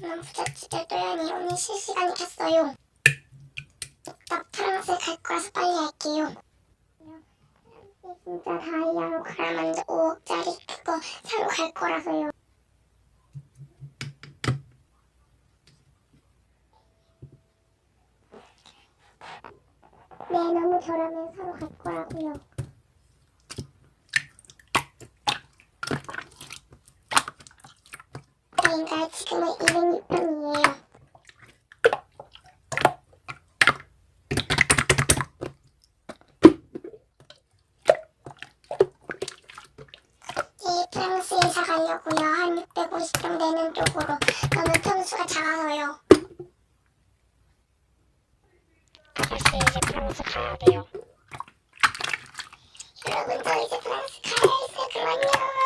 지난 부잣집에 또연이 오늘 실시간이 켰어요. 나 프랑스 갈 거라서 빨리 할게요. 진짜 다이아로 갈아만든 5억짜리 그거 사러 갈 거라서요. 네, 너무 저렴해 사러 갈 거라고요. 그러니까 지금은 206평이에요. 네, 프랑스 이사 가려고요. 한 650평 되는 쪽으로. 너무 평수가 작아서요. 아저씨 이제 프랑스 가야 돼요. 여러분 저 이제 프랑스 가야 했어요. 그만요.